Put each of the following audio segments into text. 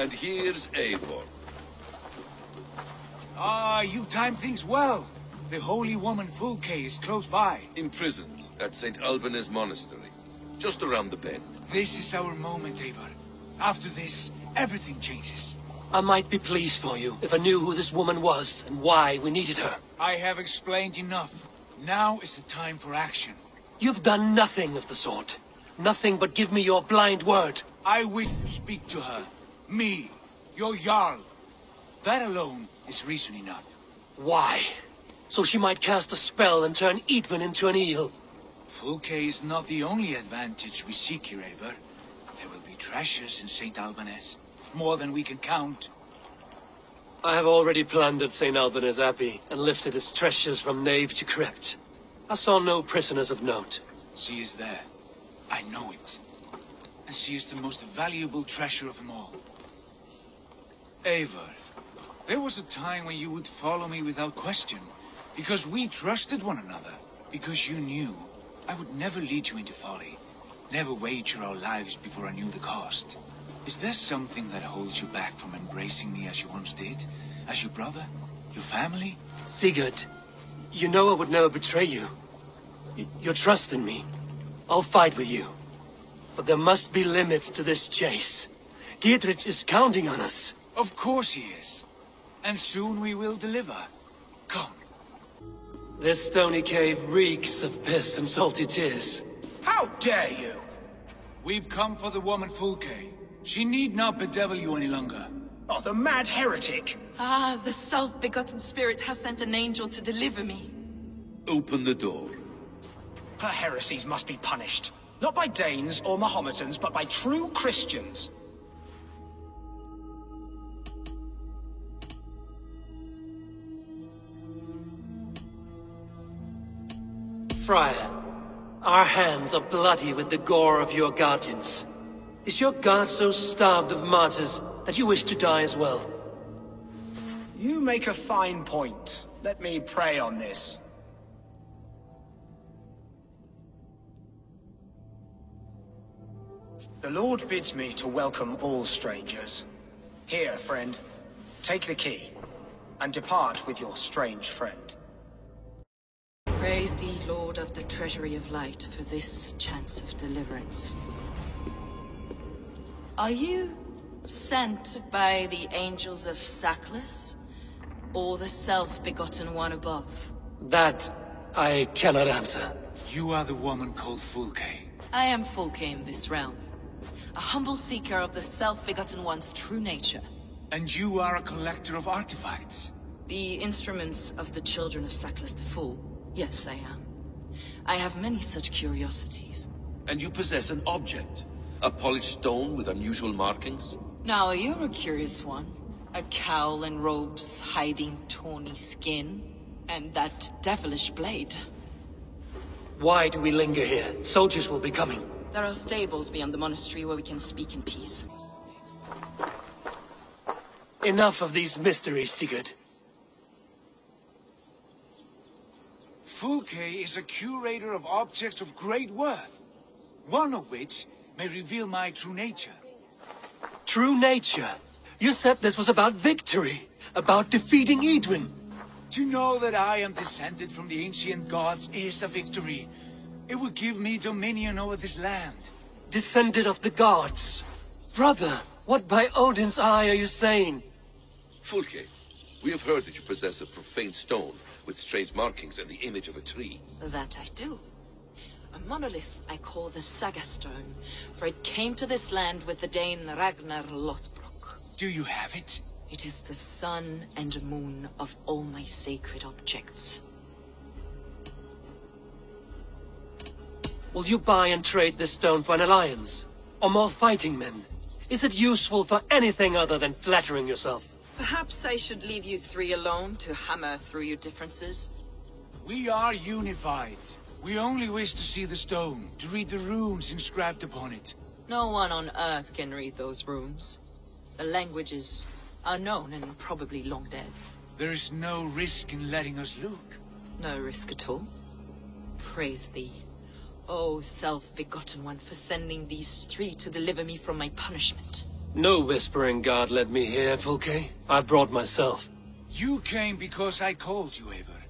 And here's Eivor. Ah, you time things well. The holy woman Fulke is close by. Imprisoned at St. Alban's Monastery, just around the bend. This is our moment, Eivor. After this, everything changes. I might be pleased for you if I knew who this woman was and why we needed her. I have explained enough. Now is the time for action. You've done nothing of the sort. Nothing but give me your blind word. I wish to speak to her. Me, your Jarl. That alone is reason enough. Why? So she might cast a spell and turn Eadwyn into an eel. Fulke is not the only advantage we seek here, Eivor. There will be treasures in St. Alban's. More than we can count. I have already plundered St. Alban's Abbey and lifted its treasures from nave to crypt. I saw no prisoners of note. She is there. I know it. And she is the most valuable treasure of them all. Eivor, there was a time when you would follow me without question. Because we trusted one another. Because you knew I would never lead you into folly. Never wager our lives before I knew the cost. Is there something that holds you back from embracing me as you once did? As your brother? Your family? Sigurd, you know I would never betray you. Your trust in me. I'll fight with you. But there must be limits to this chase. Dietrich is counting on us. Of course he is. And soon we will deliver. Come. This stony cave reeks of piss and salty tears. How dare you! We've come for the woman Fulke. She need not bedevil you any longer. Oh, the mad heretic! Ah, the self-begotten spirit has sent an angel to deliver me. Open the door. Her heresies must be punished. Not by Danes or Mahometans, but by true Christians. Friar, our hands are bloody with the gore of your guardians. Is your guard so starved of martyrs that you wish to die as well? You make a fine point. Let me pray on this. The Lord bids me to welcome all strangers. Here, friend, take the key, and depart with your strange friend. Praise thee, Lord of the Treasury of Light, for this chance of deliverance. Are you sent by the angels of Saklas, or the self-begotten one above? That I cannot answer. You are the woman called Fulke. I am Fulke in this realm, a humble seeker of the self-begotten one's true nature. And you are a collector of artifacts. The instruments of the children of Saklas the Fool. Yes, I am. I have many such curiosities. And you possess an object? A polished stone with unusual markings? Now, you're a curious one. A cowl and robes hiding tawny skin. And that devilish blade. Why do we linger here? Soldiers will be coming. There are stables beyond the monastery where we can speak in peace. Enough of these mysteries, Sigurd. Fulke is a curator of objects of great worth, one of which may reveal my true nature. True nature? You said this was about victory, about defeating Eadwyn. To know that I am descended from the ancient gods is a victory. It will give me dominion over this land. Descended of the gods? Brother, what by Odin's eye are you saying? Fulke, we have heard that you possess a profane stone with strange markings and the image of a tree. That I do. A monolith I call the Saga Stone, for it came to this land with the Dane Ragnar Lothbrok. Do you have it? It is the sun and moon of all my sacred objects. Will you buy and trade this stone for an alliance? Or more fighting men? Is it useful for anything other than flattering yourself? Perhaps I should leave you three alone to hammer through your differences. We are unified. We only wish to see the stone, to read the runes inscribed upon it. No one on Earth can read those runes. The languages are known and probably long dead. There is no risk in letting us look. No risk at all. Praise thee, O self-begotten one, for sending these three to deliver me from my punishment. No whispering god led me here, Fulke. I brought myself. You came because I called you, Eivor.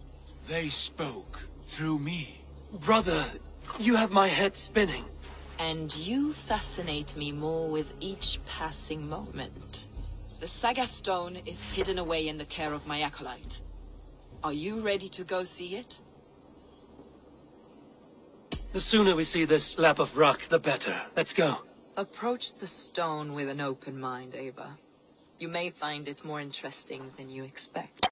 They spoke through me. Brother, you have my head spinning. And you fascinate me more with each passing moment. The Saga Stone is hidden away in the care of my acolyte. Are you ready to go see it? The sooner we see this slab of rock, the better. Let's go. Approach the stone with an open mind, Ava. You may find it more interesting than you expect.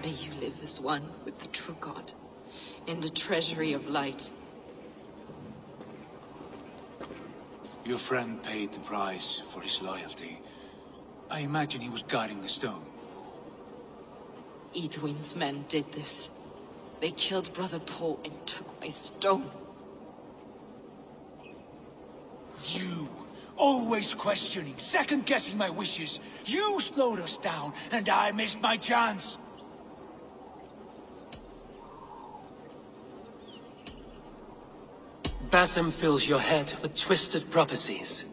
May you live as one with the true God, in the treasury of light. Your friend paid the price for his loyalty. I imagine he was guarding the stone. Edwin's men did this. They killed Brother Paul and took my stone. You, always questioning, second-guessing my wishes. You slowed us down, and I missed my chance. Basim fills your head with twisted prophecies.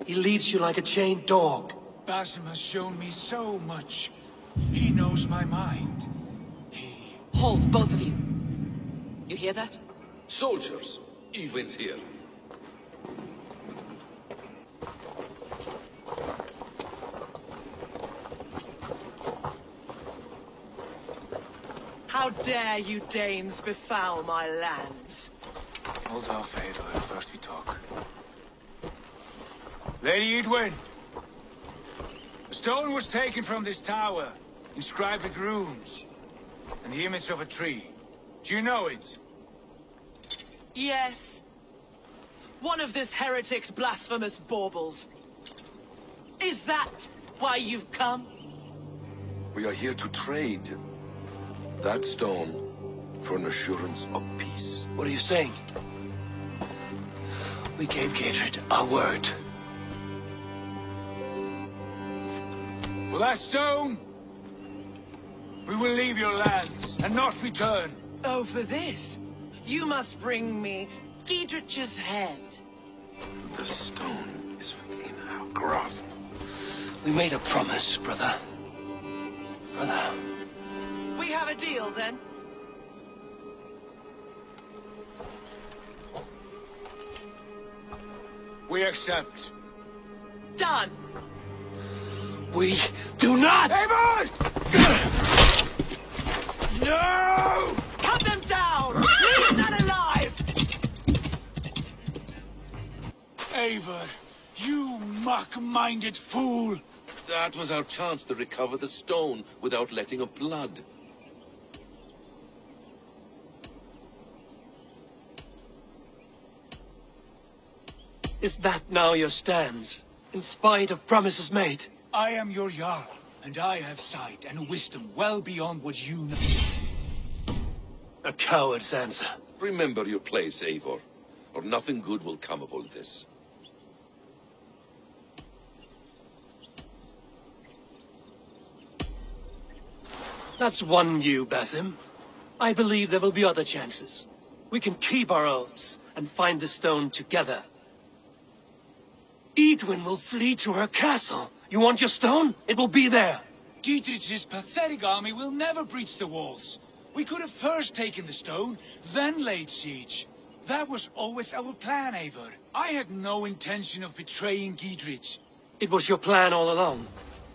He leads you like a chained dog. Basim has shown me so much. He knows my mind. Hold, both of you. You hear that? Soldiers, Edwin's here. How dare you Danes befoul my lands? Hold off, Eivor, first we talk. Lady Edwin! The stone was taken from this tower, inscribed with runes, and the image of a tree. Do you know it? Yes. One of this heretic's blasphemous baubles. Is that why you've come? We are here to trade that stone for an assurance of peace. What are you saying? We gave Gatred our word. For that stone, we will leave your lands and not return. Oh, for this, you must bring me Diedrich's head. The stone is within our grasp. We made a promise, brother. Brother. We have a deal, then? We accept. Done! We do not! Eivor! No! Cut them down! Leave none alive! Eivor, you muck-minded fool! That was our chance to recover the stone without letting of blood. Is that now your stance, in spite of promises made? I am your Jarl, and I have sight and wisdom well beyond what you know. A coward's answer. Remember your place, Eivor, or nothing good will come of all this. That's one you, Basim. I believe there will be other chances. We can keep our oaths and find the stone together. Edwin will flee to her castle. You want your stone? It will be there. Dietrich's pathetic army will never breach the walls. We could have first taken the stone, then laid siege. That was always our plan, Eivor. I had no intention of betraying Dietrich. It was your plan all along.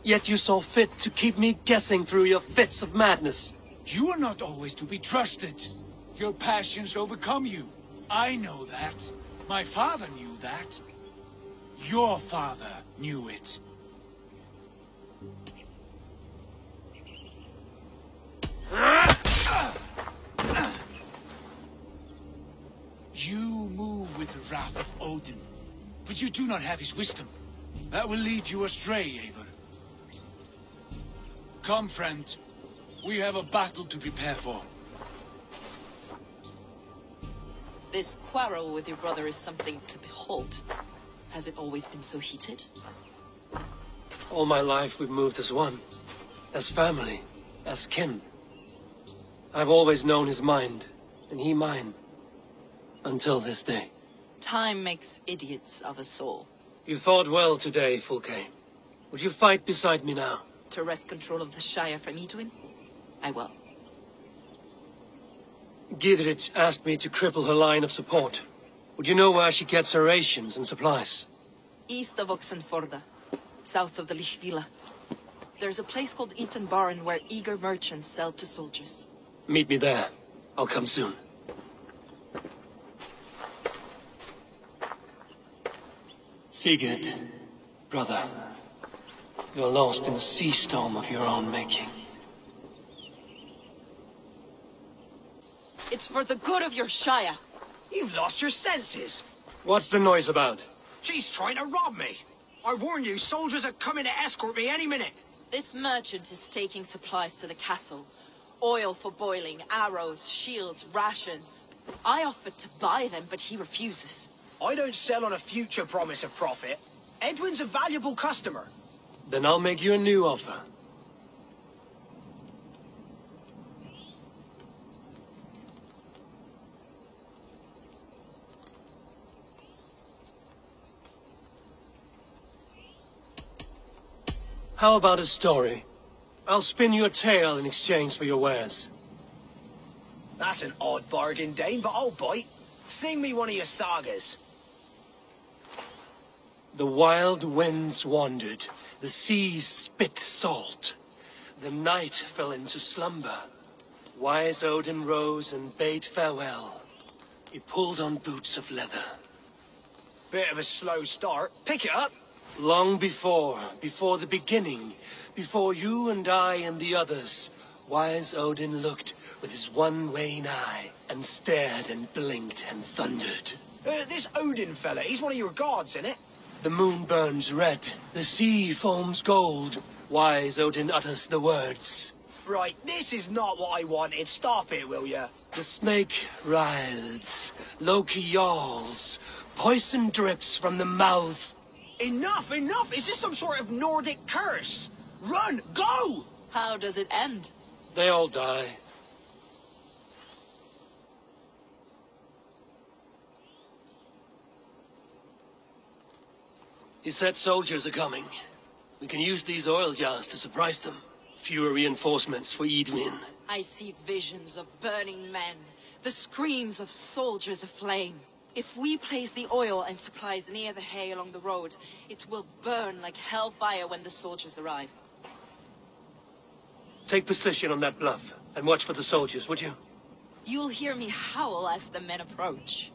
Yet you saw fit to keep me guessing through your fits of madness. You are not always to be trusted. Your passions overcome you. I know that. My father knew that. Your father knew it. You move with the wrath of Odin, but you do not have his wisdom. That will lead you astray, Eivor. Come, friend. We have a battle to prepare for. This quarrel with your brother is something to behold. Has it always been so heated? All my life we've moved as one. As family. As kin. I've always known his mind, and he mine. Until this day. Time makes idiots of us all. You fought well today, Fulke. Would you fight beside me now? To wrest control of the Shire from Edwin? I will. Gidrich asked me to cripple her line of support. Would you know where she gets her rations and supplies? East of Oxenforda, south of the Lichvila. There's a place called Eaton Barn where eager merchants sell to soldiers. Meet me there. I'll come soon. Sigurd, brother, you're lost in a sea storm of your own making. It's for the good of your Shire. You've lost your senses. What's the noise about? She's trying to rob me. I warn you, soldiers are coming to escort me any minute. This merchant is taking supplies to the castle. Oil for boiling, arrows, shields, rations. I offered to buy them, but he refuses. I don't sell on a future promise of profit. Edwin's a valuable customer. Then I'll make you a new offer. How about a story? I'll spin you a tale in exchange for your wares. That's an odd bargain, Dane, but I'll bite. Sing me one of your sagas. The wild winds wandered, the seas spit salt. The night fell into slumber. Wise Odin rose and bade farewell. He pulled on boots of leather. Bit of a slow start. Pick it up. Long before the beginning, before you and I and the others, wise Odin looked with his one wan eye and stared and blinked and thundered. This Odin fella, he's one of your gods, innit? The moon burns red, the sea foams gold. Wise Odin utters the words. Right, this is not what I wanted. Stop it, will ya? The snake writhes, Loki yawls, poison drips from the mouth. Enough, enough! Is this some sort of Nordic curse? Run! Go! How does it end? They all die. He said soldiers are coming. We can use these oil jars to surprise them. Fewer reinforcements for Edwin. I see visions of burning men, the screams of soldiers aflame. If we place the oil and supplies near the hay along the road, it will burn like hellfire when the soldiers arrive. Take position on that bluff, and watch for the soldiers, would you? You'll hear me howl as the men approach.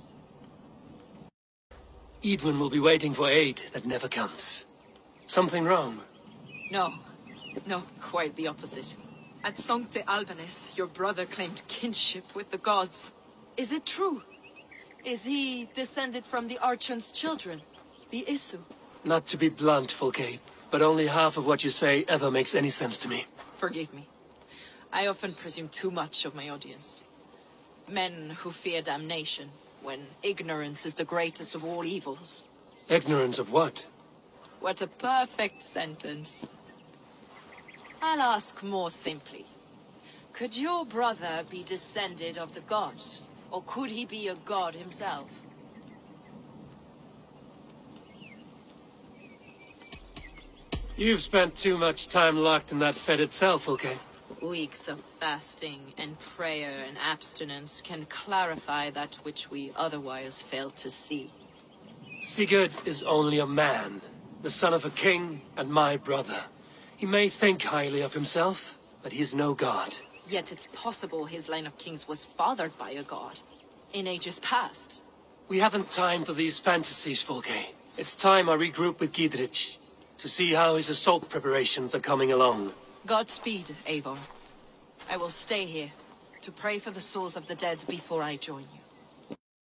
Edwin will be waiting for aid that never comes. Something wrong? No, quite the opposite. At Sancte Albanus, your brother claimed kinship with the gods. Is it true? Is he descended from the Archon's children, the Isu? Not to be blunt, Fulke, but only half of what you say ever makes any sense to me. Forgive me. I often presume too much of my audience. Men who fear damnation, when ignorance is the greatest of all evils. Ignorance of what? What a perfect sentence. I'll ask more simply. Could your brother be descended of the gods? Or could he be a god himself? You've spent too much time locked in that fed itself, Fulke. Weeks of fasting and prayer and abstinence can clarify that which we otherwise fail to see. Sigurd is only a man, the son of a king and my brother. He may think highly of himself, but he is no god. Yet it's possible his line of kings was fathered by a god, in ages past. We haven't time for these fantasies, Fulke. It's time I regroup with Gidrich, to see how his assault preparations are coming along. Godspeed, Eivor. I will stay here, to pray for the souls of the dead before I join you.